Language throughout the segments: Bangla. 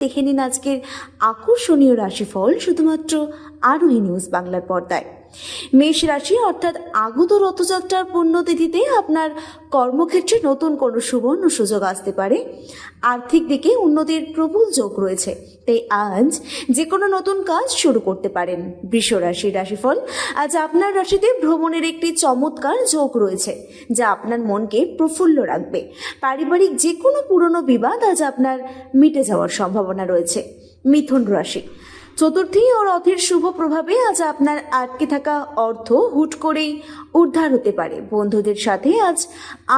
দেখে নিন আজকের আকর্ষণীয় রাশিফল শুধুমাত্র আরোহী নিউজ বাংলার পর্দায়। মেষ রাশি অর্থাৎ আগত রথযাত্রার পুণ্যতিথিতে আপনার কর্মক্ষেত্রে নতুন কোনো সুবর্ণ সুযোগ আসতে পারে। আর্থিক দিকে উন্নতির প্রবল যোগ রয়েছে, তাই আজ যে কোনো নতুন কাজ শুরু করতে পারেন। বৃষ রাশির রাশিফল, আজ আপনার রাশিতে ভ্রমণের একটি চমৎকার যোগ রয়েছে, যা আপনার মনকে প্রফুল্ল রাখবে। পারিবারিক যে কোনো পুরনো বিবাদ আজ আপনার মিটে যাওয়ার সম্ভাবনা রয়েছে। মিথুন রাশি, চতুর্থী ও রথের শুভ প্রভাবে আজ আপনার আটকে থাকা অর্থ হুট করেই উদ্ধার হতে পারে। বন্ধুদের সাথে আজ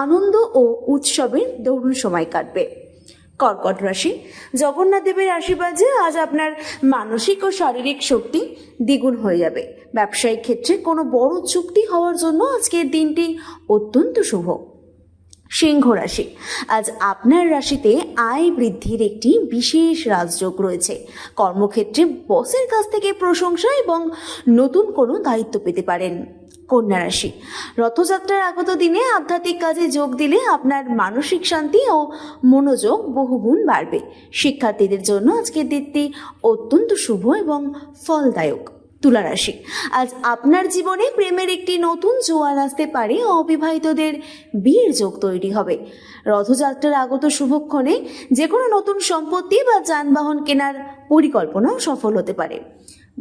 আনন্দ ও উৎসবের দরুণ সময় কাটবে। কর্কট রাশি, জগন্নাথ দেবের আশীর্বাদে আজ আপনার মানসিক ও শারীরিক শক্তি দ্বিগুণ হয়ে যাবে। ব্যবসায়িক ক্ষেত্রে কোনো বড় চুক্তি হওয়ার জন্য আজকের দিনটি অত্যন্ত শুভ। সিংহ রাশি, আজ আপনার রাশিতে আয় বৃদ্ধির একটি বিশেষ রাজযোগ রয়েছে। কর্মক্ষেত্রে বসের কাছ থেকে প্রশংসা এবং নতুন কোনো দায়িত্ব পেতে পারেন। কন্যা রাশি, রথযাত্রার আগত দিনে আধ্যাত্মিক কাজে যোগ দিলে আপনার মানসিক শান্তি ও মনোযোগ বহুগুণ বাড়বে। শিক্ষার্থীদের জন্য আজকের দিনটি অত্যন্ত শুভ এবং ফলদায়ক। তুলা রাশি, আজ আপনার জীবনে প্রেমের একটি নতুন জোয়ার আসতে পারে। অবিবাহিতদের বিয়ের যোগ তৈরি হবে। রথযাত্রার আগত শুভক্ষণে যে কোনো নতুন সম্পত্তি বা যানবাহন কেনার পরিকল্পনাও সফল হতে পারে।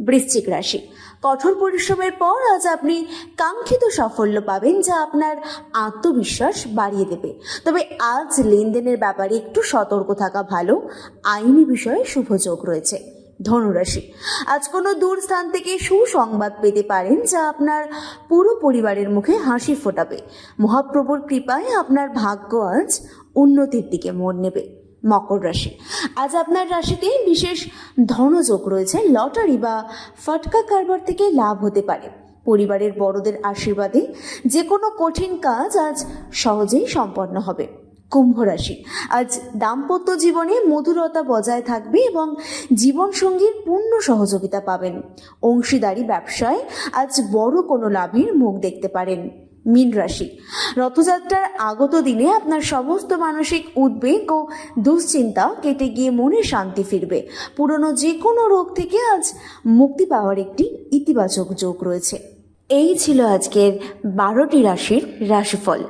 বৃশ্চিক রাশি, কঠোর পরিশ্রমের পর আজ আপনি কাঙ্ক্ষিত সাফল্য পাবেন, যা আপনার আত্মবিশ্বাস বাড়িয়ে দেবে। তবে আজ লেনদেনের ব্যাপারে একটু সতর্ক থাকা ভালো। আইনি বিষয়ে শুভ যোগ রয়েছে। ধনুরাশি, আজ কোনো দূর স্থান থেকে সুসংবাদ পেতে পারেন, যা আপনার পুরো পরিবারের মুখে হাসি ফোটাবে। মহাপ্রভুর কৃপায় আপনার ভাগ্য আজ উন্নতির দিকে মোড় নেবে। মকর রাশি, আজ আপনার রাশিতে বিশেষ ধনযোগ রয়েছে। লটারি বা ফাটকা কারবার থেকে লাভ হতে পারে। পরিবারের বড়দের আশীর্বাদে যে কোনো কঠিন কাজ আজ সহজেই সম্পন্ন হবে। কুম্ভ রাশি, আজ দাম্পত্য জীবনে মধুরতা বজায় থাকবে এবং জীবনসঙ্গীর পূর্ণ সহযোগিতা পাবেন। অংশীদারি ব্যবসায় আজ বড় কোনো লাভের মুখ দেখতে পারেন। মীন রাশি, রথযাত্রার আগত দিনে আপনার সমস্ত মানসিক উদ্বেগ ও দুশ্চিন্তা কেটে গিয়ে মনে শান্তি ফিরবে। পুরনো যে কোনো রোগ থেকে আজ মুক্তি পাওয়ার একটি ইতিবাচক যোগ রয়েছে। এই ছিল আজকের 12টি রাশির রাশিফল।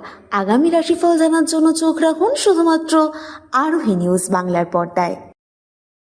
আগামী রাশিফল জানার জন্য চোখ রাখুন শুধুমাত্র আরোহী নিউজ বাংলার পর্দায়।